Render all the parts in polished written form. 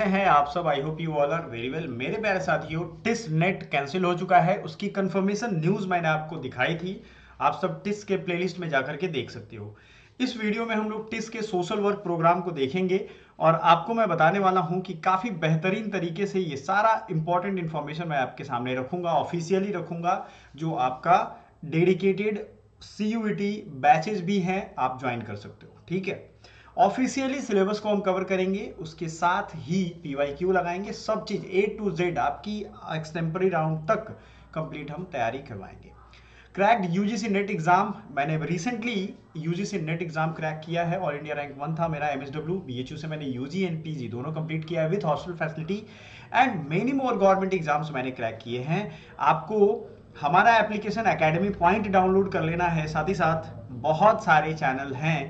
हैं आप सब। I hope you all are very well. मेरे प्यारे साथियों, टिस नेट कैंसिल हो चुका है। उसकी कंफर्मेशन न्यूज़ मैंने आपको दिखाई थी। आप सब टिस के प्लेलिस्ट में जाकर के देख सकते हो। इस वीडियो में हम लोग टिस के सोशल वर्क प्रोग्राम को देखेंगे और आपको मैं बताने वाला हूं कि काफ़ी बेहतरीन तरीके से ये सारा इंपॉर्टेंट इन्फॉर्मेशन मैं आपके सामने रखूंगा, ऑफिशियली रखूंगा। जो आपका डेडिकेटेड CUET बैचेज भी हैं, आप ज्वाइन कर सकते हो। ठीक है, ऑफिशियली सिलेबस को हम कवर करेंगे, उसके साथ ही PYQ लगाएंगे। सब चीज A to Z आपकी एक्सटेम्परी राउंड तक कंप्लीट हम तैयारी करवाएंगे। क्रैक्ड UGC नेट एग्जाम, मैंने recently UGC net exam crack किया है। ऑल इंडिया रैंक 1 था मेरा। MSW BHU से मैंने UG एंड PG दोनों कंप्लीट किया है with hostel facility and many more government exams मैंने क्रैक किए हैं। आपको हमारा एप्लीकेशन एकेडमी पॉइंट डाउनलोड कर लेना है। साथ ही साथ बहुत सारे चैनल हैं,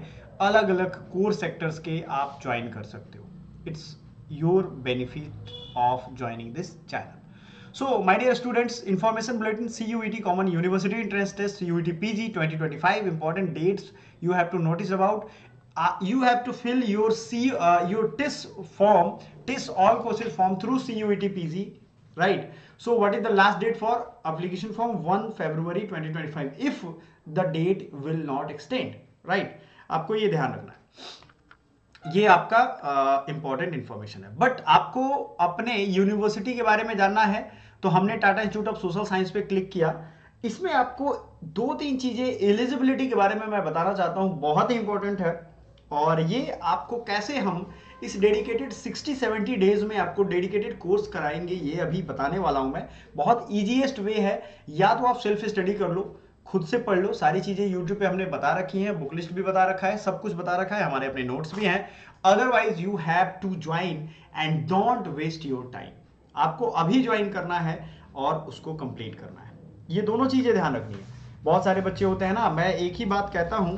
अलग अलग कोर सेक्टर्स के, आप ज्वाइन कर सकते हो। It's your benefit of joining this channel. So, my dear students, information bulletin CUET Common University Entrance Test CUET PG 2025 important dates you have to notice about. You have to fill your TIS form, TIS all courses form through CUET PG, right? So, what is the last date for application form? 1 February 2025 if the date will not extend, right? आपको ये ध्यान रखना है। ये आपका important information है। But आपको अपने यूनिवर्सिटी के बारे में जानना है तो हमने Tata institute of social science पे क्लिक किया। इसमें आपको दो तीन चीजें एलिजिबिलिटी के बारे में मैं बताना चाहता हूं, बहुत ही इंपॉर्टेंट है। और ये आपको कैसे हम इस डेडिकेटेड 60-70 डेज में आपको डेडिकेटेड कोर्स कराएंगे, ये अभी बताने वाला हूं मैं। बहुत ईजीएस्ट वे है, या तो आप सेल्फ स्टडी कर लो, खुद से पढ़ लो। सारी चीजें यूट्यूब पे हमने बता रखी हैं, बुक लिस्ट भी बता रखा है, सब कुछ बता रखा है, हमारे अपने नोट्स भी हैं। Otherwise you have to join and don't waste your time. आपको अभी ज्वाइन करना है और उसको कंप्लीट करना है। ये दोनों चीजें ध्यान रखनी है। बहुत सारे बच्चे होते हैं ना, मैं एक ही बात कहता हूं,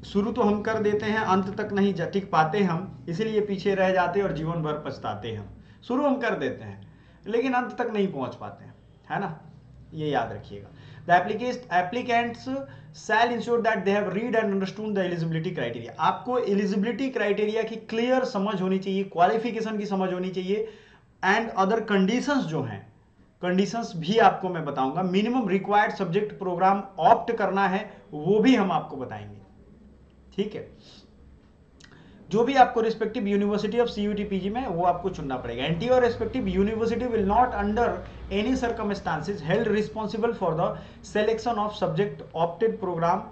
शुरू तो हम कर देते हैं, अंत तक नहीं टिक पाते हम, इसलिए पीछे रह जाते और जीवन भर पछताते हम। शुरू हम कर देते हैं लेकिन अंत तक नहीं पहुंच पाते हैं, है ना? ये याद रखिएगा। The applicants shall ensure that they have read and understood the eligibility criteria। आपको एलिजिबिलिटी क्राइटेरिया की क्लियर समझ होनी चाहिए, क्वालिफिकेशन की समझ होनी चाहिए एंड अदर कंडीशंस जो हैं, कंडीशंस भी आपको मैं बताऊंगा। Minimum required subject program opt करना है वो भी हम आपको बताएंगे। ठीक है, जो भी आपको respective university of CUET PG में वो आपको चुनना पड़ेगा। एंटी और respective university will not under any circumstances held responsible for the selection of subject opted program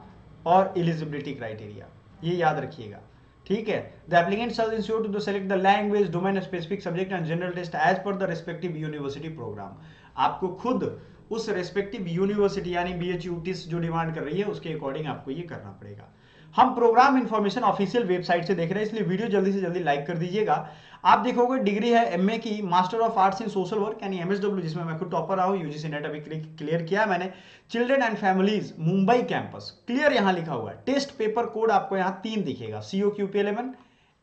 और एलिजिबिलिटी क्राइटेरिया, ये याद रखिएगा। ठीक है, the applicant shall ensure to select the language, domain specific subject and general test as per the respective university program. आपको खुद उस respective university यानी BHU TIS जो डिमांड कर रही है उसके अकॉर्डिंग आपको ये करना पड़ेगा। हम प्रोग्राम इन्फॉर्मेशन ऑफिशियल वेबसाइट से देख रहे हैं, इसलिए वीडियो जल्दी से जल्दी लाइक कर दीजिएगा। आप देखोगे डिग्री है MA की, master of arts in social work यानी MSW, जिसमें मैं खुद टॉपर रहा हूँ। UGC नेट अभी क्लियर किया मैंने। Children and families Mumbai campus, clear यहाँ लिखा हुआ है। टेस्ट पेपर कोड आपको यहाँ 3 दिखेगा, COQP 11,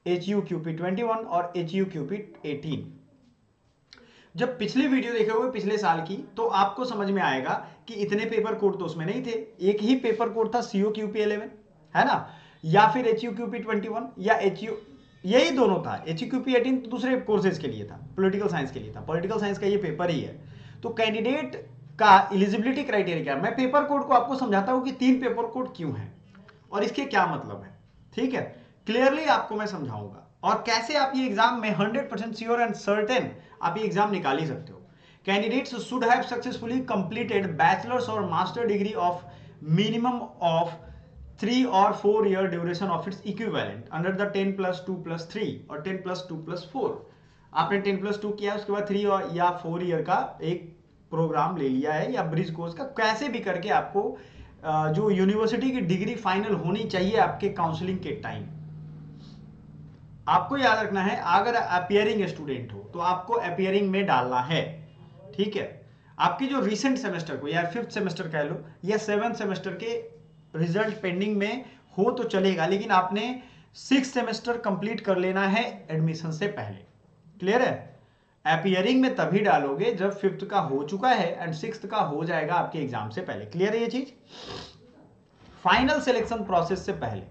HUQP 21 और HUQP 18। जब पिछली वीडियो देखे हुए पिछले साल की, तो आपको समझ में आएगा कि इतने पेपर कोड तो उसमें नहीं थे। एक ही पेपर कोड था COQP 11, है ना, या फिर HUQP 21 या यही दोनों था। HUQP 18 तो दूसरे कोर्सेज के लिए था, पॉलिटिकल साइंस के लिए था। पॉलिटिकल साइंस का ये पेपर ही है। तो कैंडिडेट का एलिजिबिलिटी क्राइटेरिया क्या है, मैं पेपर कोड को आपको समझाता हूं कि 3 पेपर कोड क्यों है और इसके क्या मतलब है। ठीक है, क्लियरली आपको मैं समझाऊंगा और कैसे आप ये एग्जाम में 100% श्योर एंड सर्टेन आप ये एग्जाम निकाल ही सकते हो। Candidates should have successfully completed bachelors और master degree of minimum of 3 और 4 year duration of its equivalent under the 10+2+3 और 10+2+4। आपने 10+2 किया, उसके बाद 3 और या 4 ईयर का एक प्रोग्राम ले लिया है या ब्रिज कोर्स का, कैसे भी करके आपको जो यूनिवर्सिटी की डिग्री फाइनल होनी चाहिए आपके काउंसलिंग के टाइम। आपको याद रखना है, अगर अपियरिंग स्टूडेंट हो तो आपको अपियरिंग में डालना है। ठीक है, आपकी जो रिसेंट सेमेस्टर को या 5th सेमेस्टर कह लो या 7th सेमेस्टर के रिजल्ट पेंडिंग में हो तो चलेगा, लेकिन आपने 6th सेमेस्टर कंप्लीट कर लेना है एडमिशन से पहले। क्लियर है? अपियरिंग में तभी डालोगे जब 5th का हो चुका है एंड 6th का हो जाएगा आपके एग्जाम से पहले। क्लियर है ये चीज? फाइनल सिलेक्शन प्रोसेस से पहले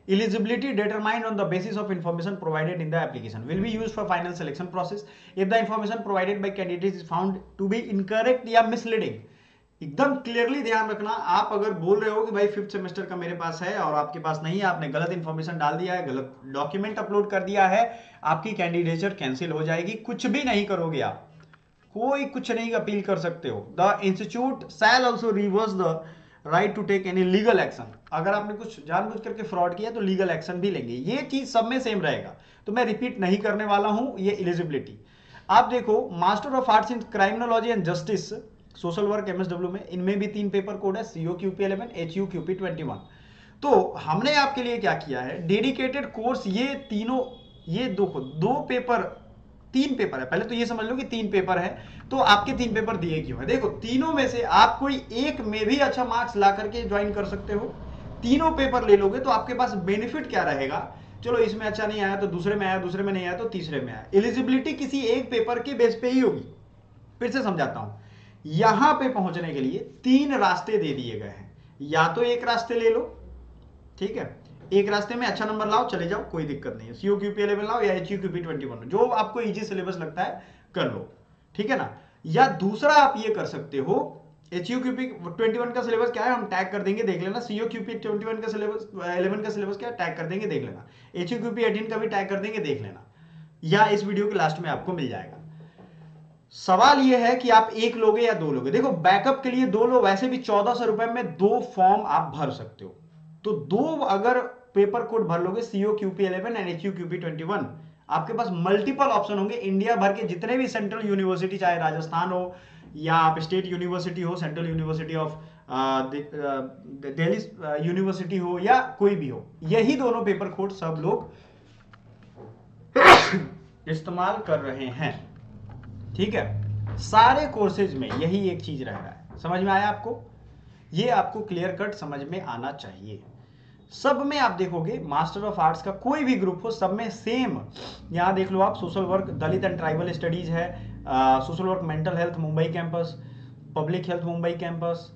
Eligibility determined on the basis of information provided in the application will be used for final selection process if the information provided by candidates is found to be incorrect या misleading। एकदम clearly ध्यान रखना, आप अगर बोल रहे हो कि भाई 5th सेमेस्टर का मेरे पास है और आपके पास नहीं है, आपने गलत इंफॉर्मेशन डाल दिया है, गलत डॉक्यूमेंट अपलोड कर दिया है, आपकी कैंडिडेचर कैंसिल हो जाएगी। कुछ भी नहीं करोगे आप, कोई कुछ नहीं अपील कर सकते हो। The institute shall also reverse the right to take any legal action. अगर आपने कुछ जानबूझ करके फ्रॉड किया तो लीगल एक्शन भी लेंगे। ये चीज सब में सेम रहेगा, तो मैं रिपीट नहीं करने वाला हूं। ये एलिजिबिलिटी आप देखो, master of arts in criminology and justice, social work, MSW में, इनमें भी 3 पेपर कोड है, COQP11, HUQP21। तो हमने आपके लिए क्या किया है, डेडिकेटेड कोर्स, ये तीनों, ये दो पेपर, 3 पेपर है। पहले तो ये समझ लो कि 3 पेपर है, तो आपके 3 पेपर दिए क्यों है। देखो, तीनों में से आप कोई एक में भी अच्छा मार्क्स ला करके ज्वाइन कर सकते हो। तीनों पेपर ले लोगे तो आपके पास बेनिफिट क्या रहेगा, चलो इसमें अच्छा नहीं आया तो दूसरे में आया, दूसरे में नहीं आया तो तीसरे में आया। एलिजिबिलिटी किसी एक पेपर के बेस पे ही होगी। फिर से समझाता हूं, यहां पे पहुंचने के लिए 3 रास्ते दे दिए गए हैं। या तो एक रास्ते ले लो, ठीक है, एक रास्ते में अच्छा नंबर लाओ, चले जाओ, कोई दिक्कत नहीं है। COQP11 लाओ या HUQP21, जो आपको इजी सिलेबस लगता है कर लो, ठीक है ना। या दूसरा आप ये कर सकते हो, HUQP21 का सिलेबस क्या है हम टैग कर देंगे, देख लेना। COQP21 का सिलेबस, 11 का सिलेबस क्या है टैग कर देंगे, देख लेना। HUQP18 का भी टैग कर देंगे, देख लेना, या इस वीडियो के लास्ट में आपको मिल जाएगा। सवाल यह है कि आप एक लोगे या 2 लोगे। देखो, बैकअप के लिए 2 लो, वैसे भी 1400 रुपए में 2 फॉर्म आप भर सकते हो, तो 2 अगर पेपर कोड भर लोगे, COQP11 एंड HUQP21, आपके पास मल्टीपल ऑप्शन होंगे। इंडिया भर के जितने भी सेंट्रल यूनिवर्सिटी, चाहे राजस्थान हो या आप स्टेट यूनिवर्सिटी हो, central university of Delhi university हो या कोई भी हो, यही दोनों पेपर कोड सब लोग इस्तेमाल कर रहे हैं, ठीक है। सारे कोर्सेज में यही एक चीज रह रहा है। समझ में आया आपको? ये आपको क्लियर कट समझ में आना चाहिए। सब में आप देखोगे, मास्टर ऑफ आर्ट्स का कोई भी ग्रुप हो, सब में सेम। यहां देख लो आप, social work Dalit and tribal studies है, social work mental health Mumbai campus, public health Mumbai campus,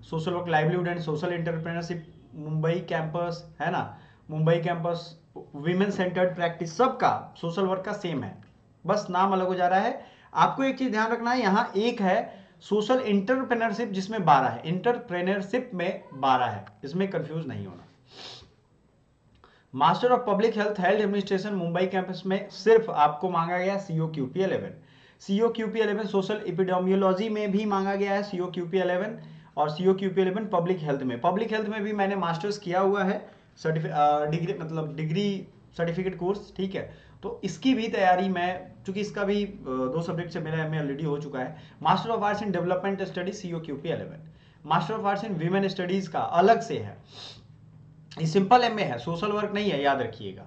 social work livelihood and social entrepreneurship Mumbai campus, है ना, Mumbai campus, women centred practice, सबका सोशल वर्क का सेम है, बस नाम अलग हो जा रहा है। आपको एक चीज ध्यान रखना है, यहां एक है सोशल एंटरप्रेन्योरशिप जिसमें 12 है, एंटरप्रेन्योरशिप में 12 है, इसमें कंफ्यूज नहीं होना। Master of public health health administration Mumbai campus में सिर्फ आपको मांगा गया COQP11। COQP11 सोशल एपिडेमियोलॉजी में भी मांगा गया है COQP11, और COQP11 पब्लिक हेल्थ में। पब्लिक हेल्थ में भी मैंने मास्टर्स किया हुआ है, डिग्री मतलब डिग्री सर्टिफिकेट कोर्स, ठीक है। तो इसकी भी तैयारी मैं, चूंकि इसका भी 2 सब्जेक्ट से मेरा MA ऑलरेडी हो चुका है। Master of arts in development studies COQP11, master of arts in women studies का अलग से है, ये सिंपल MA है, सोशल वर्क नहीं है, याद रखिएगा,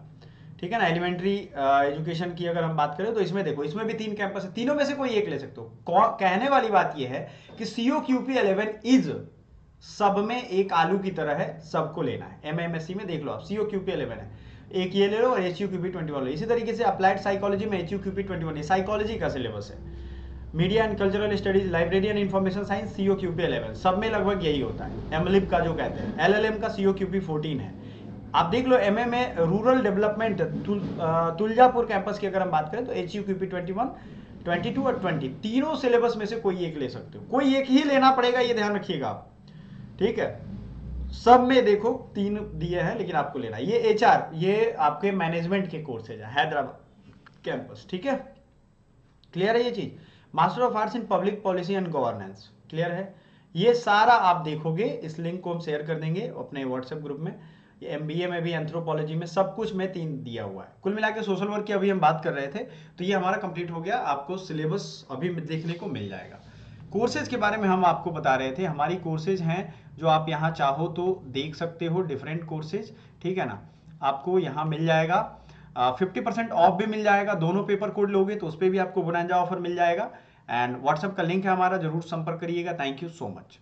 ठीक है ना। एलिमेंट्री एजुकेशन की अगर हम बात करें तो इसमें देखो, इसमें भी 3 कैंपस है, तीनों में से कोई एक ले सकते हो। कहने वाली बात यह है कि COQP11 इज सब में एक आलू की तरह है, सबको लेना है। MA/MSc में देख लो आप, COQP11 है, एक ये ले लो, और HUQP21 लो। इसी तरीके से अप्लाइड साइकोलॉजी में HUQP21, ये साइकोलॉजी का सिलेबस है। Media and cultural studies, library and information science COQP11, सब में लगभग यही होता है। MLIB का जो कहते हैं, LLM का COQP14 है। आप देख लो, MA में रूरल डेवलपमेंट तुलजापुर कैंपस की अगर हम बात करें तो HUQP21, 22 और 20, तीनों सिलेबस में से कोई एक ले सकते हो, कोई एक ही लेना पड़ेगा, ये ध्यान रखिएगा आप, ठीक है। सब में देखो 3 दिए हैं, लेकिन आपको लेना है। ये HR, ये आपके मैनेजमेंट के कोर्सेज है, हैदराबाद कैंपस, ठीक है। क्लियर है ये चीज? Master of arts in public policy and governance, clear है? ये सारा आप देखोगे, इस लिंक को हम शेयर कर देंगे अपने व्हाट्सएप ग्रुप में। ये MBA में भी, एंथ्रोपोलॉजी में, सब कुछ में 3 दिया हुआ है। कुल मिला के सोशल वर्क की अभी हम बात कर रहे थे, तो ये हमारा कंप्लीट हो गया। आपको सिलेबस अभी देखने को मिल जाएगा। कोर्सेज के बारे में हम आपको बता रहे थे, हमारी कोर्सेज हैं जो आप यहाँ चाहो तो देख सकते हो, डिफरेंट कोर्सेज, ठीक है ना। आपको यहाँ मिल जाएगा 50% ऑफ भी मिल जाएगा, दोनों पेपर कोड लोगे तो उस पर भी आपको बोनांजा ऑफर मिल जाएगा। एंड व्हाट्सएप का लिंक है हमारा, जरूर संपर्क करिएगा। Thank you so much.